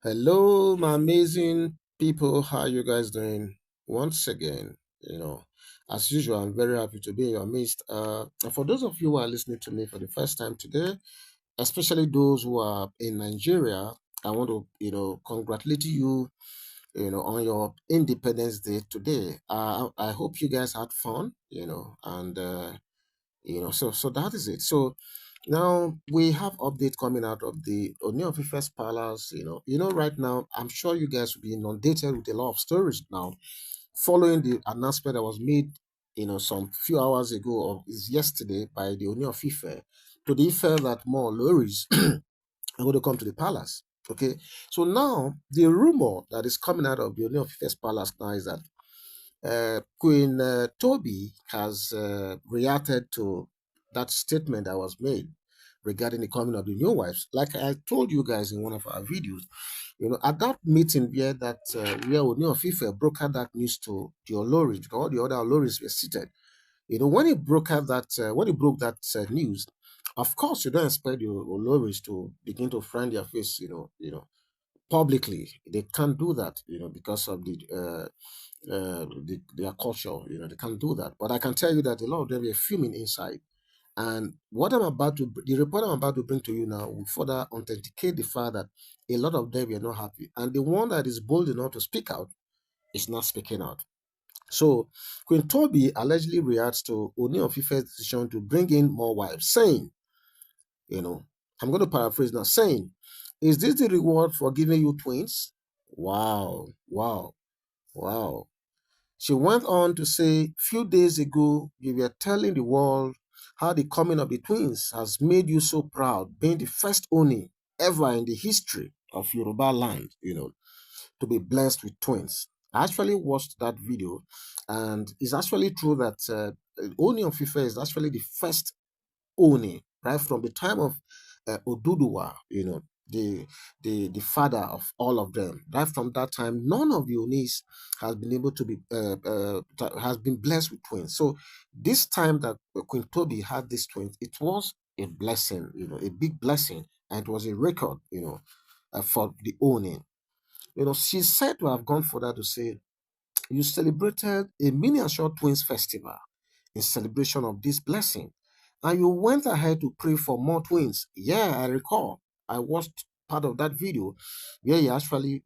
Hello, my amazing people. How you guys doing? Once again, as usual, I'm very happy to be in your midst. And for those of you who are listening to me for the first time today, especially those who are in Nigeria, I want to, congratulate you, on your Independence Day today. I hope you guys had fun, and so that is it. So now we have update coming out of the Ooni of Palace. Right now I'm sure you guys will be inundated with a lot of stories now, following the announcement that was made, some few hours ago or is yesterday by the Ooni of Ife to the effect that more Olories are going to come to the palace. Okay, so now the rumor that is coming out of the Ooni of Ife's palace now is that Queen Toby has reacted to that statement that was made regarding the coming of the new wives. Like I told you guys in one of our videos, at that meeting where Ooni of Ife brokered that news to the Olories, because all the other Olories were seated. When when he broke that news, of course you don't expect the Olories to begin to find their face, publicly. They can't do that, because of their culture. They can't do that. But I can tell you that a lot of them were fuming inside. And the report I'm about to bring to you now will further authenticate the fact that a lot of them were not happy. And the one that is bold enough to speak out is not speaking out. So Queen Toby allegedly reacts to Ooni of Ife's decision to bring in more wives, saying, you know, I'm going to paraphrase now, saying, "Is this the reward for giving you twins?" Wow, wow, wow. She went on to say, few days ago, you were telling the world how the coming of the twins has made you so proud, being the first Oni ever in the history of Yoruba land, to be blessed with twins. I actually watched that video, and it's actually true that Oni of Ife is actually the first Oni, right from the time of Oduduwa, the father of all of them. Right from that time, none of the Onis has been able to be has been blessed with twins. So this time that Queen Toby had these twins, it was a blessing, a big blessing, and it was a record, for the Oni. She's said to have gone further to say, "You celebrated a miniature twins festival in celebration of this blessing. And you went ahead to pray for more twins." Yeah, I recall. I watched part of that video where he actually,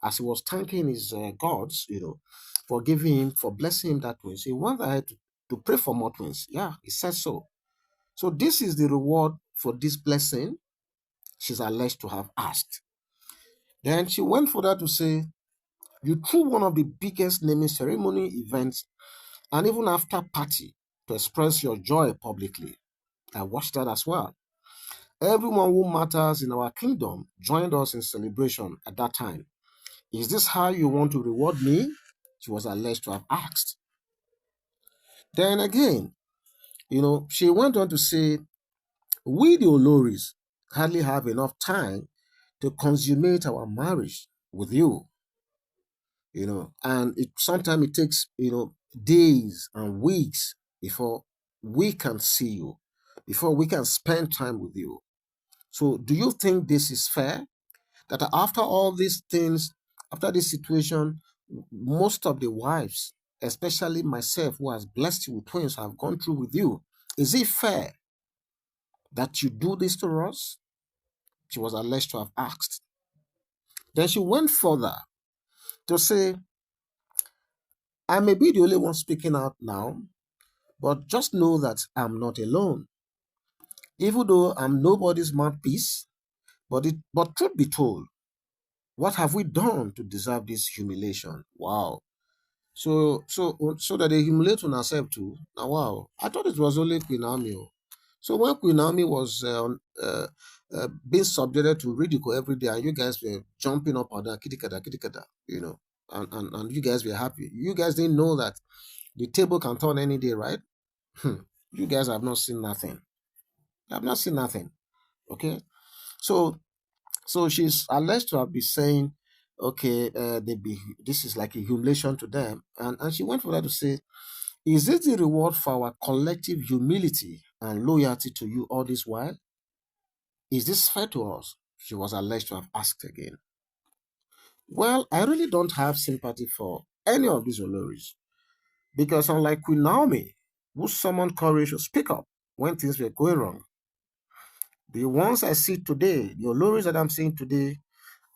as he was thanking his gods, for giving him, for blessing him that twins, he went ahead to pray for more twins. Yeah, he said so. So this is the reward for this blessing she's alleged to have asked. Then she went further to say, "You threw one of the biggest naming ceremony events and even after party to express your joy publicly." I watched that as well. "Everyone who matters in our kingdom joined us in celebration at that time. Is this how you want to reward me?" She was alleged to have asked. Then again, she went on to say, "We, the Oloris, hardly have enough time to consummate our marriage with you, and sometimes it takes, days and weeks before we can see you, before we can spend time with you. So, do you think this is fair? That after all these things, after this situation, most of the wives, especially myself, who has blessed you with twins, have gone through with you. Is it fair that you do this to us?" She was alleged to have asked. Then she went further to say, "I may be the only one speaking out now, but just know that I'm not alone. Even though I'm nobody's mouthpiece, but truth be told, what have we done to deserve this humiliation?" Wow. So that they humiliate on herself too. Now, wow, I thought it was only Queen Naomi. Oh. So when Queen Naomi was being subjected to ridicule every day, and you guys were jumping up and down, kitikada, kitikada, and you guys were happy. You guys didn't know that the table can turn any day, right? You guys have not seen nothing. I've not seen nothing. Okay, so she's alleged to have been saying, okay, this is like a humiliation to them, and she went for that to say, "Is it the reward for our collective humility and loyalty to you all this while? Is this fair to us?" She was alleged to have asked again. Well, I really don't have sympathy for any of these Oloris because unlike Queen Naomi, who summoned courage to speak up when things were going wrong, the ones I see today, the Oloris that I'm seeing today,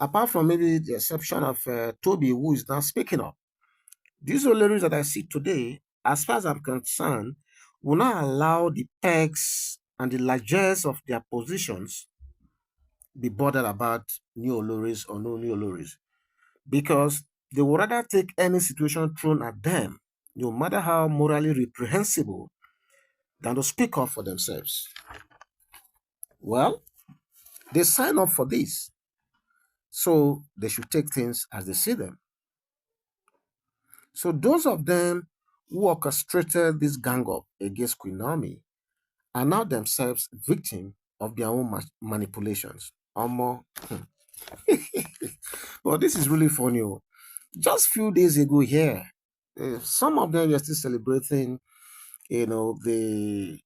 apart from maybe the exception of Toby, who is now speaking up, these Oloris that I see today, as far as I'm concerned, will not allow the pegs and the largesse of their positions be bothered about new Oloris or no new Oloris because they would rather take any situation thrown at them, no matter how morally reprehensible, than to speak up for themselves. Well, they sign up for this, so they should take things as they see them. So those of them who orchestrated this gang up against Queen Naomi are now themselves victims of their own manipulations. Omo, well, this is really funny. Oh. Just few days ago here, some of them were still celebrating, the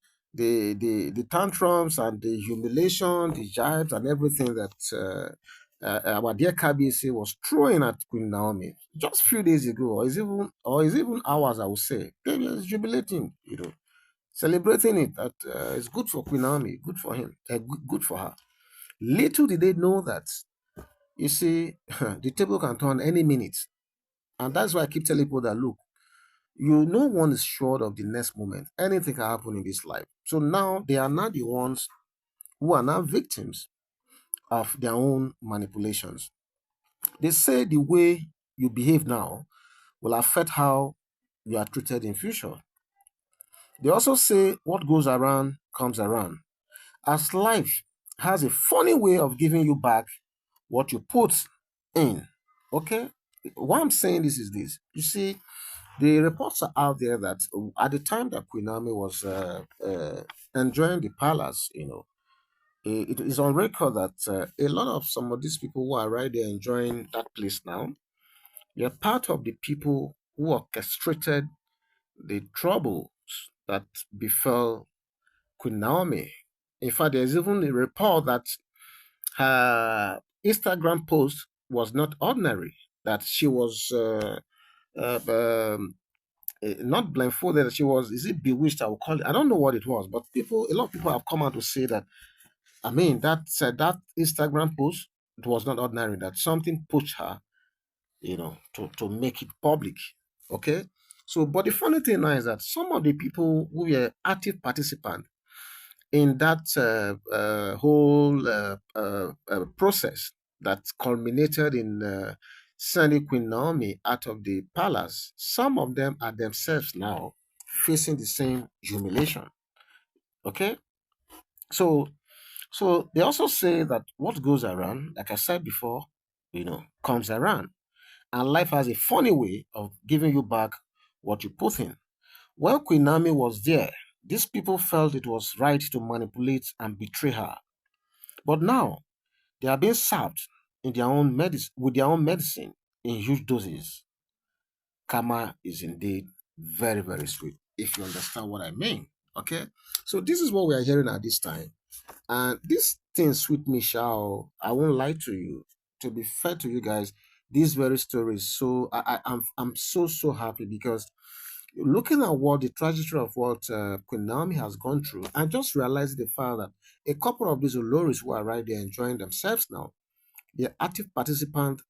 tantrums and the humiliation, the jibes and everything that our dear KBC was throwing at Queen Naomi just few days ago, or is even hours, I would say. They were jubilating, celebrating it. That it's good for Queen Naomi, good for him, good for her. Little did they know that, you see, the table can turn any minute, and that's why I keep telling people that look, no one is sure of the next moment. Anything can happen in this life. So now they are not the ones who are now victims of their own manipulations. They say the way you behave now will affect how you are treated in future. They also say what goes around comes around. As life has a funny way of giving you back what you put in. Okay? Why I'm saying this is this. You see, the reports are out there that at the time that Queen Naomi was enjoying the palace, it is on record that a lot of some of these people who are right there enjoying that place now, they're part of the people who orchestrated the troubles that befell Queen Naomi. In fact, there's even a report that her Instagram post was not ordinary, that she was uh, um, not blindfolded. She was, is it bewitched? I will call it. I don't know what it was, but a lot of people have come out to say that. I mean, that Instagram post, it was not ordinary. That something pushed her, to make it public. Okay. So, but the funny thing now is that some of the people who were active participants in that whole process that culminated in sending Queen Naomi out of the palace, some of them are themselves now facing the same humiliation. Okay, so they also say that what goes around, like I said before, comes around, and life has a funny way of giving you back what you put in. When Queen Naomi was there, these people felt it was right to manipulate and betray her. But now they are being served in their own medicine with their own medicine in huge doses. Karma is indeed very, very sweet, if you understand what I mean. Okay. So this is what we are hearing at this time. And this thing sweet me shall. I won't lie to you. To be fair to you guys, these very stories. So I'm so happy because looking at what the trajectory of what Queen Naomi has gone through, I just realized the fact that a couple of these Oloris who are right there enjoying themselves now, they're active participants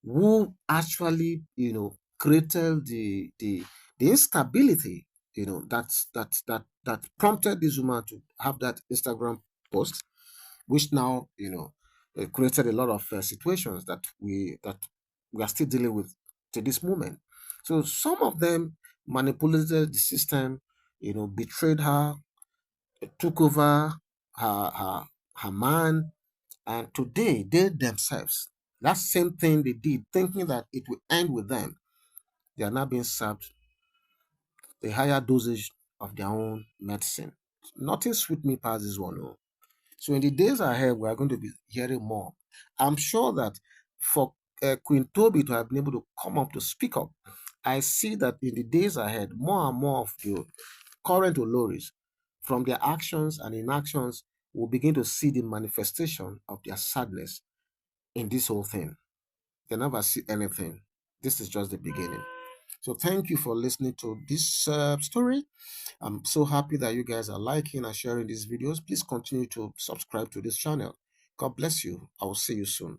who actually, created the instability, that prompted this woman to have that Instagram post, which now, created a lot of situations that we are still dealing with to this moment. So some of them manipulated the system, betrayed her, took over her man, and today they themselves, that same thing they did, thinking that it will end with them, they are now being served a higher dosage of their own medicine. Nothing sweet me past this one. Oh. So in the days ahead, we are going to be hearing more. I'm sure that for Queen Toby to have been able to come up to speak up, I see that in the days ahead, more and more of the current Oloris, from their actions and inactions, will begin to see the manifestation of their sadness in this whole thing. can never see anything. This is just the beginning. So thank you for listening to this story. I'm so happy that you guys are liking and sharing these videos. Please continue to subscribe to this channel. God bless you. I will see you soon.